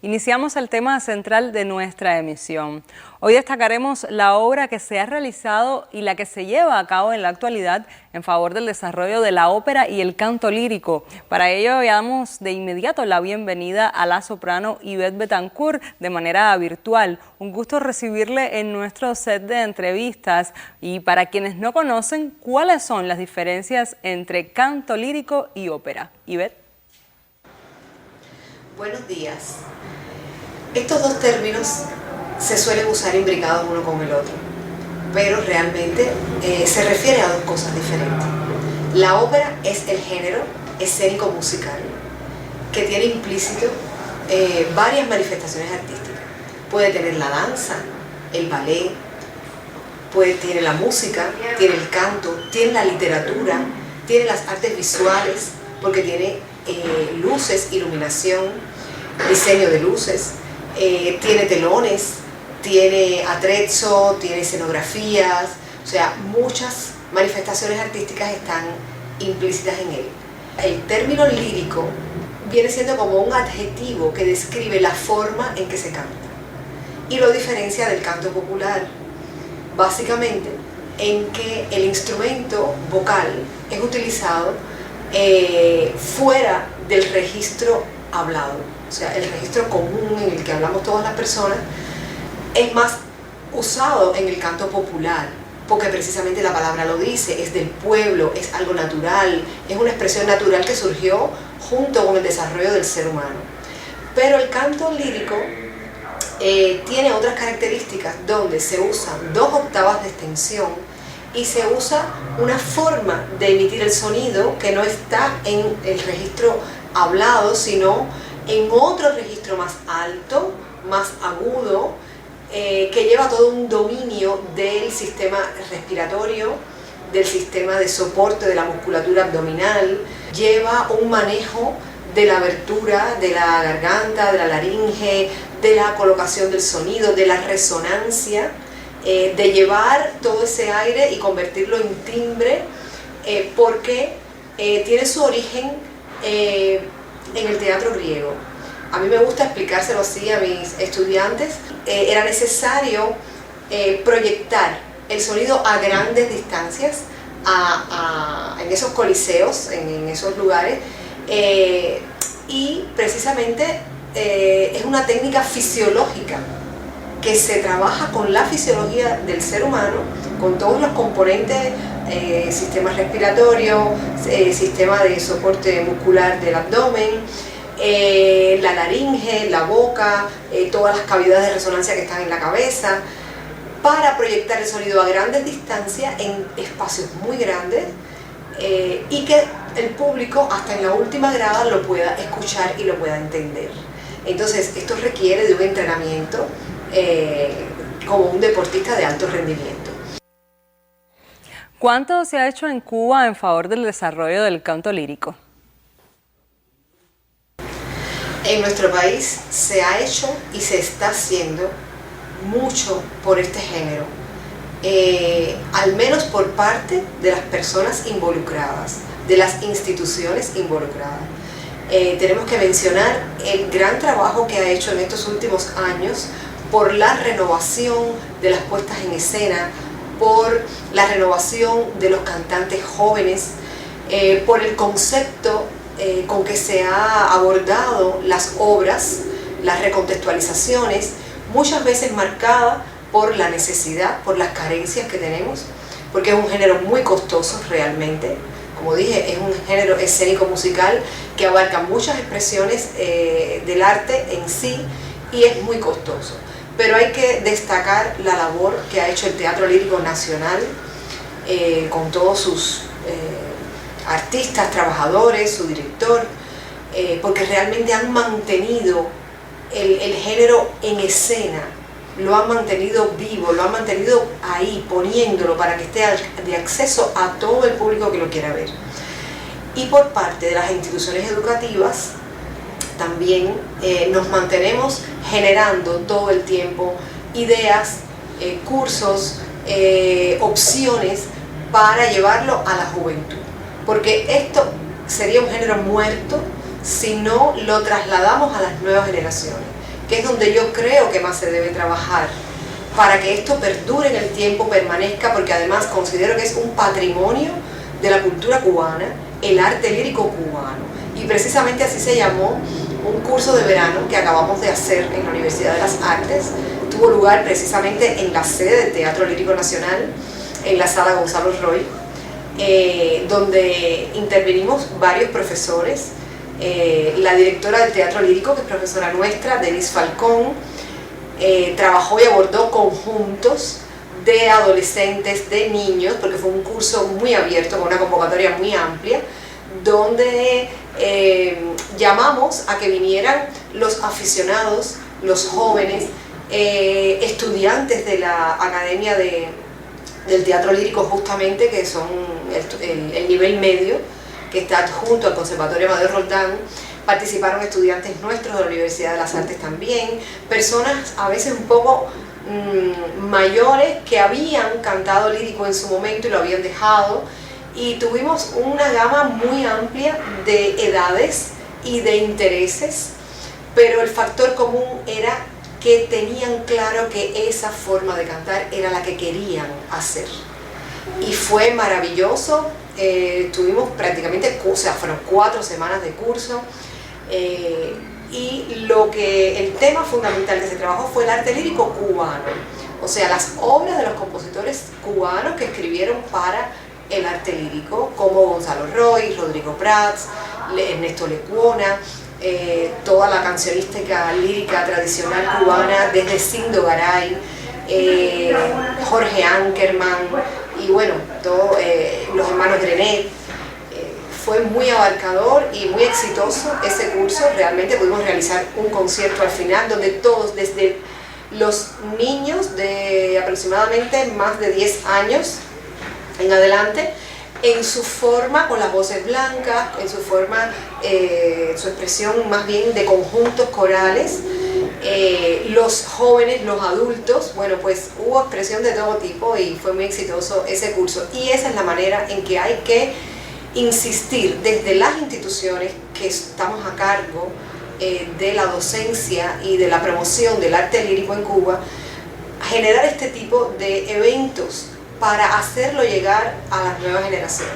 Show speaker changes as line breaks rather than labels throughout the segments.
iniciamos el tema central de nuestra emisión. Hoy destacaremos la obra que se ha realizado y la que se lleva a cabo en la actualidad en favor del desarrollo de la ópera y el canto lírico. Para ello, damos de inmediato la bienvenida a la soprano Ivette Betancourt de manera virtual. Un gusto recibirle en nuestro set de entrevistas. Y para quienes no conocen, ¿cuáles son las diferencias entre canto lírico y ópera? Ivette.
Buenos días. Estos dos términos se suelen usar imbricados uno con el otro, pero realmente se refiere a dos cosas diferentes. La ópera es el género escénico musical que tiene implícito varias manifestaciones artísticas. Puede tener la danza, el ballet, tiene la música, tiene el canto, tiene la literatura, tiene las artes visuales, porque tiene luces, iluminación, diseño de luces, tiene telones, tiene atrezzo, tiene escenografías, o sea, muchas manifestaciones artísticas están implícitas en él. El término lírico viene siendo como un adjetivo que describe la forma en que se canta y lo diferencia del canto popular, básicamente en que el instrumento vocal es utilizado fuera del registro hablado, o sea, el registro común en el que hablamos todas las personas es más usado en el canto popular, porque precisamente la palabra lo dice, es del pueblo, es algo natural, es una expresión natural que surgió junto con el desarrollo del ser humano. Pero el canto lírico tiene otras características donde se usan 2 octavas de extensión y se usa una forma de emitir el sonido que no está en el registro hablado, sino en otro registro más alto, más agudo, que lleva todo un dominio del sistema respiratorio, del sistema de soporte de la musculatura abdominal, lleva un manejo de la abertura de la garganta, de la laringe, de la colocación del sonido, de la resonancia, de llevar todo ese aire y convertirlo en timbre, porque tiene su origen en el teatro griego. A mí me gusta explicárselo así a mis estudiantes. Era necesario proyectar el sonido a grandes distancias, en esos coliseos, en esos lugares, y precisamente es una técnica fisiológica que se trabaja con la fisiología del ser humano, con todos los componentes, sistema respiratorio, sistema de soporte muscular del abdomen, la laringe, la boca, todas las cavidades de resonancia que están en la cabeza, para proyectar el sonido a grandes distancias en espacios muy grandes y que el público hasta en la última grada lo pueda escuchar y lo pueda entender. Entonces esto requiere de un entrenamiento como un deportista de alto rendimiento.
¿Cuánto se ha hecho en Cuba en favor del desarrollo del canto lírico?
En nuestro país se ha hecho y se está haciendo mucho por este género, al menos por parte de las personas involucradas, de las instituciones involucradas. Tenemos que mencionar el gran trabajo que ha hecho en estos últimos años por la renovación de las puestas en escena, por la renovación de los cantantes jóvenes, por el concepto con que se ha abordado las obras, las recontextualizaciones, muchas veces marcada por la necesidad, por las carencias que tenemos, porque es un género muy costoso realmente. Como dije, es un género escénico musical que abarca muchas expresiones del arte en sí y es muy costoso. Pero hay que destacar la labor que ha hecho el Teatro Lírico Nacional con todos sus artistas, trabajadores, su director, porque realmente han mantenido el género en escena, lo han mantenido vivo, lo han mantenido ahí, poniéndolo para que esté de acceso a todo el público que lo quiera ver. Y por parte de las instituciones educativas, también nos mantenemos generando todo el tiempo ideas, cursos, opciones para llevarlo a la juventud. Porque esto sería un género muerto si no lo trasladamos a las nuevas generaciones. que es donde yo creo que más se debe trabajar para que esto perdure en el tiempo, permanezca, porque además considero que es un patrimonio de la cultura cubana, el arte lírico cubano. Y precisamente así se llamó un curso de verano que acabamos de hacer en la Universidad de las Artes. Tuvo lugar precisamente en la sede del Teatro Lírico Nacional, en la Sala Gonzalo Roy, donde intervenimos varios profesores, la directora del Teatro Lírico, que es profesora nuestra, Denise Falcón, trabajó y abordó conjuntos de adolescentes, de niños, porque fue un curso muy abierto, con una convocatoria muy amplia, donde llamamos a que vinieran los aficionados, los jóvenes, estudiantes de la Academia del Teatro Lírico, justamente, que son el nivel medio, que está junto al Conservatorio Amadeo Roldán. Participaron estudiantes nuestros de la Universidad de las Artes también, personas a veces un poco mayores que habían cantado lírico en su momento y lo habían dejado, y tuvimos una gama muy amplia de edades y de intereses, pero el factor común era que tenían claro que esa forma de cantar era la que querían hacer. Y fue maravilloso, tuvimos prácticamente, o sea, fueron 4 semanas de curso, y el tema fundamental que se trabajó fue el arte lírico cubano, o sea, las obras de los compositores cubanos que escribieron para el arte lírico, como Gonzalo Roy, Rodrigo Prats, Ernesto Lecuona, toda la cancionística lírica tradicional cubana, desde Sindo Garay, Jorge Ankerman, y bueno, los hermanos Grenet. Fue muy abarcador y muy exitoso ese curso. Realmente pudimos realizar un concierto al final donde todos, desde los niños de aproximadamente más de 10 años en adelante, en su forma, con las voces blancas, en su forma, su expresión más bien de conjuntos corales, los jóvenes, los adultos, bueno, pues hubo expresión de todo tipo y fue muy exitoso ese curso. Y esa es la manera en que hay que insistir desde las instituciones que estamos a cargo de la docencia y de la promoción del arte lírico en Cuba, generar este tipo de eventos para hacerlo llegar a las nuevas generaciones.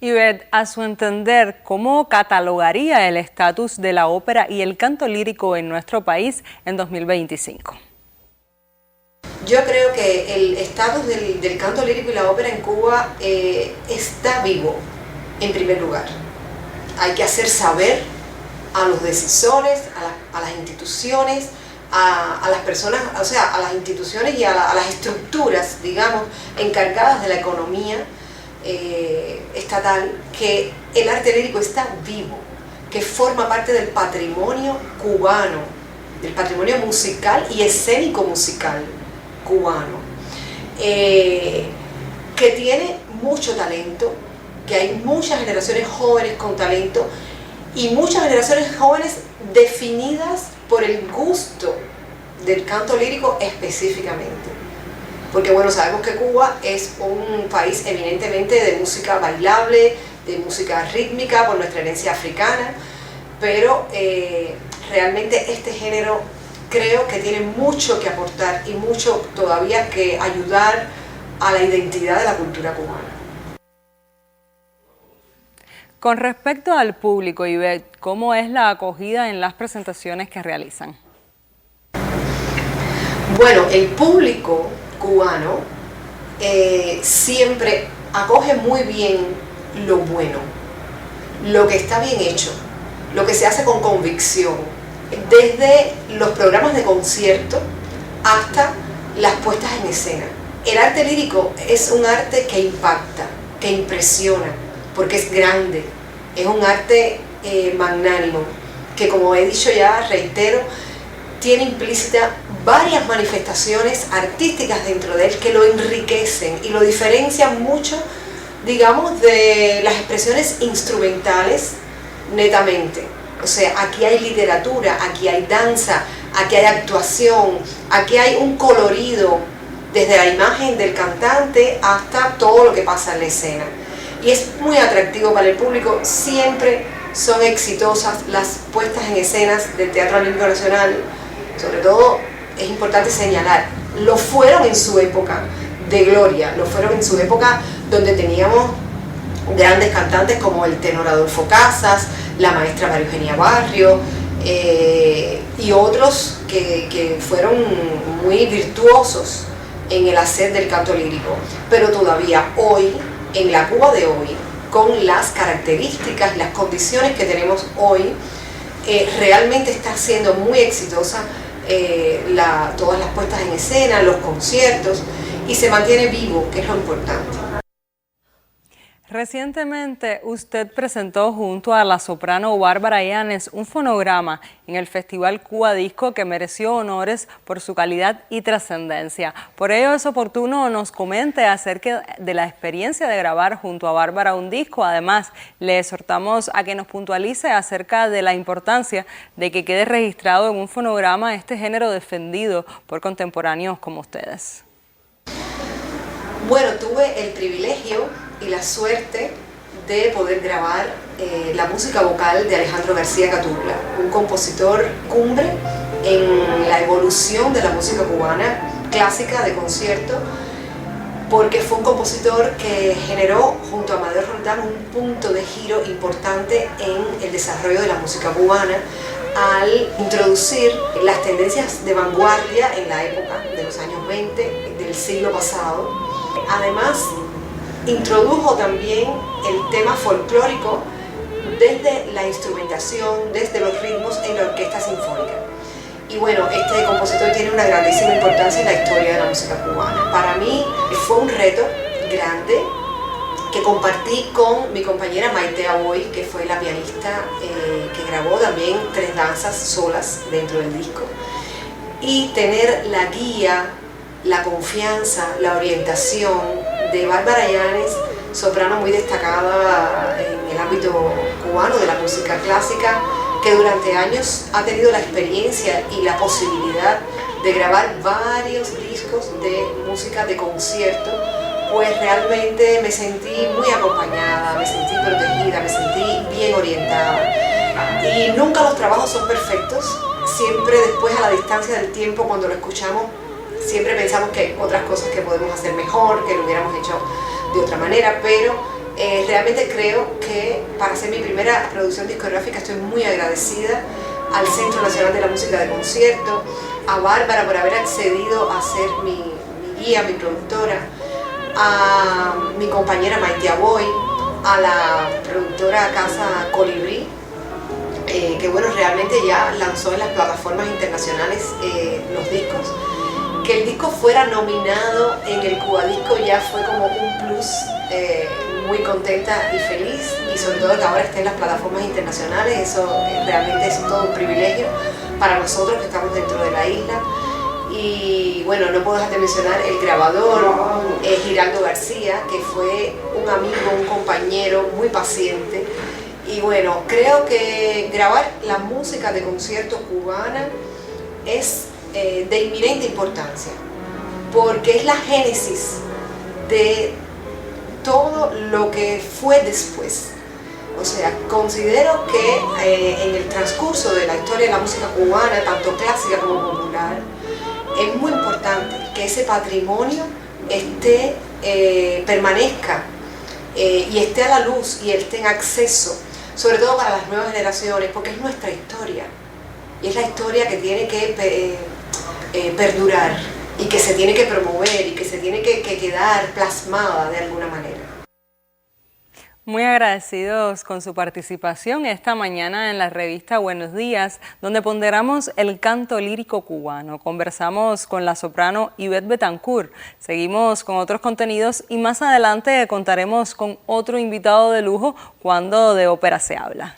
Ivette, a su entender, ¿cómo catalogaría el estatus de la ópera y el canto lírico en nuestro país en 2025?
Yo creo que el estatus del canto lírico y la ópera en Cuba está vivo, en primer lugar. Hay que hacer saber a los decisores, a las instituciones, a las personas, o sea, a las instituciones y a las estructuras, digamos, encargadas de la economía estatal, que el arte lírico está vivo, que forma parte del patrimonio cubano, del patrimonio musical y escénico musical cubano, que tiene mucho talento, que hay muchas generaciones jóvenes con talento y muchas generaciones jóvenes definidas por el gusto del canto lírico específicamente. Porque bueno, sabemos que Cuba es un país eminentemente de música bailable, de música rítmica por nuestra herencia africana, pero realmente este género creo que tiene mucho que aportar y mucho todavía que ayudar a la identidad de la cultura cubana.
Con respecto al público, Ivette, ¿cómo es la acogida en las presentaciones que realizan?
Bueno, el público cubano siempre acoge muy bien lo bueno, lo que está bien hecho, lo que se hace con convicción, desde los programas de concierto hasta las puestas en escena. El arte lírico es un arte que impacta, que impresiona, porque es grande, es un arte magnánimo, que como he dicho ya, reitero, tiene implícita varias manifestaciones artísticas dentro de él que lo enriquecen y lo diferencian mucho, digamos, de las expresiones instrumentales netamente. O sea, aquí hay literatura, aquí hay danza, aquí hay actuación, aquí hay un colorido desde la imagen del cantante hasta todo lo que pasa en la escena. Y es muy atractivo para el público, siempre son exitosas, las puestas en escenas del Teatro Olímpico Nacional, sobre todo es importante señalar, lo fueron en su época de gloria, lo fueron en su época donde teníamos grandes cantantes como el tenor Adolfo Casas, la maestra María Eugenia Barrio, y otros que fueron muy virtuosos en el hacer del canto lírico. Pero todavía hoy, en la Cuba de hoy, con las características y las condiciones que tenemos hoy, realmente está siendo muy exitosa todas las puestas en escena, los conciertos, y se mantiene vivo, que es lo importante.
Recientemente usted presentó junto a la soprano Bárbara Yáñez un fonograma en el Festival Cuba Disco que mereció honores por su calidad y trascendencia. Por ello es oportuno nos comente acerca de la experiencia de grabar junto a Bárbara un disco. Además, le exhortamos a que nos puntualice acerca de la importancia de que quede registrado en un fonograma este género defendido por contemporáneos como ustedes.
Bueno, tuve el privilegio y la suerte de poder grabar la música vocal de Alejandro García Catubla, un compositor cumbre en la evolución de la música cubana clásica de concierto, porque fue un compositor que generó junto a Amadeo Roldán un punto de giro importante en el desarrollo de la música cubana al introducir las tendencias de vanguardia en la época de los años 20 del siglo pasado. Además, introdujo también el tema folclórico desde la instrumentación, desde los ritmos en la orquesta sinfónica. Y bueno, este compositor tiene una grandísima importancia en la historia de la música cubana. Para mí fue un reto grande que compartí con mi compañera Maite Aboy, que fue la pianista que grabó también 3 danzas solas dentro del disco. Y tener la guía, la confianza, la orientación de Bárbara Yáñez, soprano muy destacada en el ámbito cubano de la música clásica, que durante años ha tenido la experiencia y la posibilidad de grabar varios discos de música de concierto, pues realmente me sentí muy acompañada, me sentí protegida, me sentí bien orientada. Y nunca los trabajos son perfectos, siempre después a la distancia del tiempo cuando lo escuchamos, siempre pensamos que hay otras cosas que podemos hacer mejor, que lo hubiéramos hecho de otra manera, pero realmente creo que para hacer mi primera producción discográfica estoy muy agradecida al Centro Nacional de la Música de Concierto, a Bárbara por haber accedido a ser mi guía, mi productora, a mi compañera Maite Aboy, a la productora Casa Colibrí, que bueno, realmente ya lanzó en las plataformas internacionales los discos. Que el disco fuera nominado en el Cuba Disco ya fue como un plus, muy contenta y feliz, y sobre todo que ahora esté en las plataformas internacionales, eso realmente es todo un privilegio para nosotros que estamos dentro de la isla. Y bueno, no puedo dejar de mencionar el grabador, Giraldo García, que fue un amigo, un compañero muy paciente. Y bueno, creo que grabar la música de concierto cubana es de inminente importancia, porque es la génesis de todo lo que fue después. O sea, considero que en el transcurso de la historia de la música cubana, tanto clásica como popular, es muy importante que ese patrimonio permanezca y esté a la luz y esté en acceso, sobre todo para las nuevas generaciones, porque es nuestra historia y es la historia que tiene que perdurar y que se tiene que promover y que se tiene que quedar plasmada de alguna manera.
Muy agradecidos con su participación esta mañana en la revista Buenos Días, donde ponderamos el canto lírico cubano. Conversamos con la soprano Ivette Betancourt. Seguimos con otros contenidos y más adelante contaremos con otro invitado de lujo cuando de ópera se habla.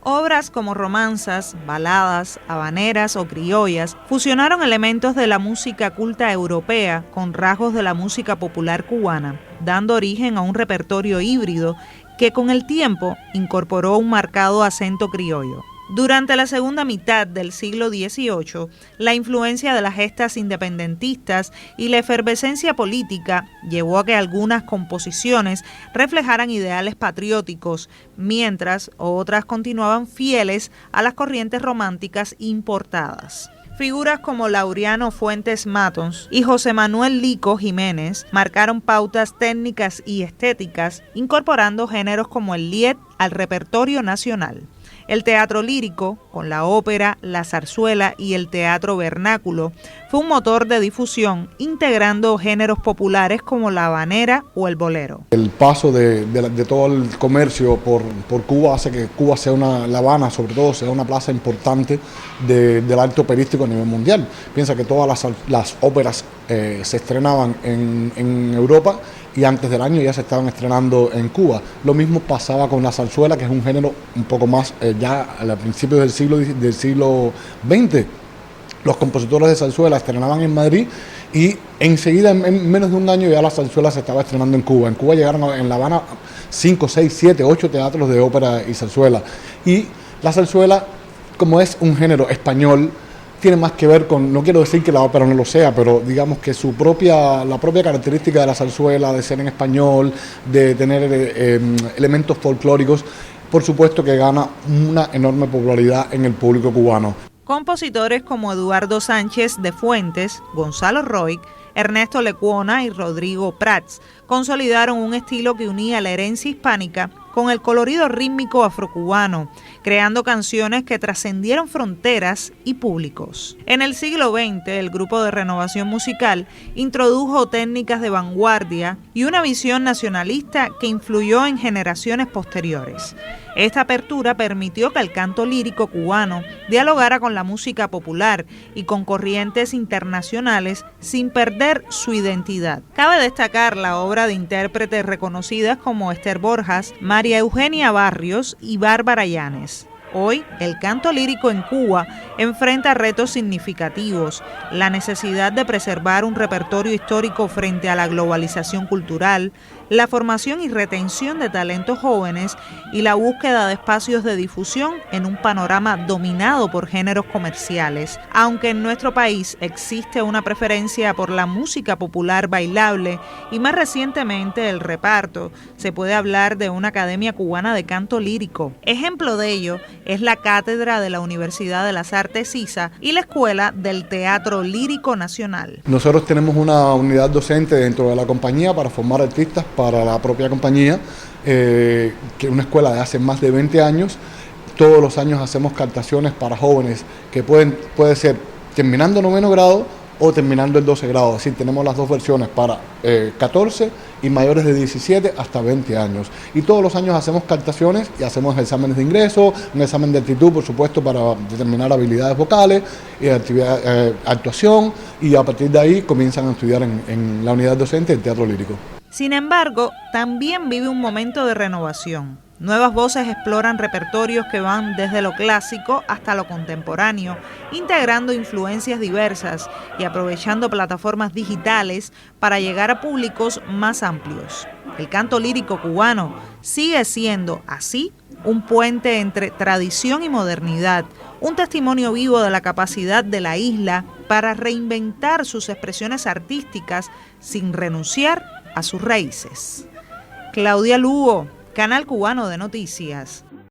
Obras como romanzas, baladas, habaneras o criollas fusionaron elementos de la música culta europea con rasgos de la música popular cubana, dando origen a un repertorio híbrido que con el tiempo incorporó un marcado acento criollo. Durante la segunda mitad del siglo XVIII, la influencia de las gestas independentistas y la efervescencia política llevó a que algunas composiciones reflejaran ideales patrióticos, mientras otras continuaban fieles a las corrientes románticas importadas. Figuras como Laureano Fuentes Matons y José Manuel Lico Jiménez marcaron pautas técnicas y estéticas, incorporando géneros como el lied al repertorio nacional. El teatro lírico, con la ópera, la zarzuela y el teatro vernáculo, fue un motor de difusión, integrando géneros populares como la habanera o el bolero.
El paso de todo el comercio por Cuba hace que Cuba sea La Habana, sobre todo, sea una plaza importante del arte operístico a nivel mundial. Piensa que todas las óperas se estrenaban en Europa, y antes del año ya se estaban estrenando en Cuba. Lo mismo pasaba con la zarzuela, que es un género un poco más ya a principios del siglo XX. Los compositores de zarzuela estrenaban en Madrid y enseguida, en menos de un año, ya la zarzuela se estaba estrenando en Cuba. En Cuba llegaron en La Habana 5, 6, 7, 8 teatros de ópera y zarzuela. Y la zarzuela, como es un género español, tiene más que ver con, no quiero decir que la ópera no lo sea, pero digamos que la propia característica de la zarzuela, de ser en español, de tener elementos folclóricos, por supuesto que gana una enorme popularidad en el público cubano.
Compositores como Eduardo Sánchez de Fuentes, Gonzalo Roig, Ernesto Lecuona y Rodrigo Prats consolidaron un estilo que unía la herencia hispánica con el colorido rítmico afrocubano, creando canciones que trascendieron fronteras y públicos. En el siglo XX, el Grupo de Renovación Musical introdujo técnicas de vanguardia y una visión nacionalista que influyó en generaciones posteriores. Esta apertura permitió que el canto lírico cubano dialogara con la música popular y con corrientes internacionales sin perder su identidad. Cabe destacar la obra de intérpretes reconocidas como Esther Borjas, María Eugenia Barrios y Bárbara Llanes. Hoy, el canto lírico en Cuba enfrenta retos significativos: la necesidad de preservar un repertorio histórico frente a la globalización cultural, la formación y retención de talentos jóvenes y la búsqueda de espacios de difusión en un panorama dominado por géneros comerciales. Aunque en nuestro país existe una preferencia por la música popular bailable y más recientemente el reparto, se puede hablar de una Academia Cubana de Canto Lírico. Ejemplo de ello es la Cátedra de la Universidad de las Artes ISA y la Escuela del Teatro Lírico Nacional.
Nosotros tenemos una unidad docente dentro de la compañía para formar artistas para la propia compañía, que es una escuela de hace más de 20 años. Todos los años hacemos captaciones para jóvenes que puede ser terminando 9º grado o terminando el 12 grado. Es decir, tenemos las dos versiones para 14 y mayores de 17 hasta 20 años. Y todos los años hacemos captaciones y hacemos exámenes de ingreso, un examen de aptitud, por supuesto, para determinar habilidades vocales, actuación, y a partir de ahí comienzan a estudiar en la unidad docente del teatro lírico.
Sin embargo, también vive un momento de renovación. Nuevas voces exploran repertorios que van desde lo clásico hasta lo contemporáneo, integrando influencias diversas y aprovechando plataformas digitales para llegar a públicos más amplios. El canto lírico cubano sigue siendo, así, un puente entre tradición y modernidad, un testimonio vivo de la capacidad de la isla para reinventar sus expresiones artísticas sin renunciar a sus raíces. Claudia Lugo, Canal Cubano de Noticias.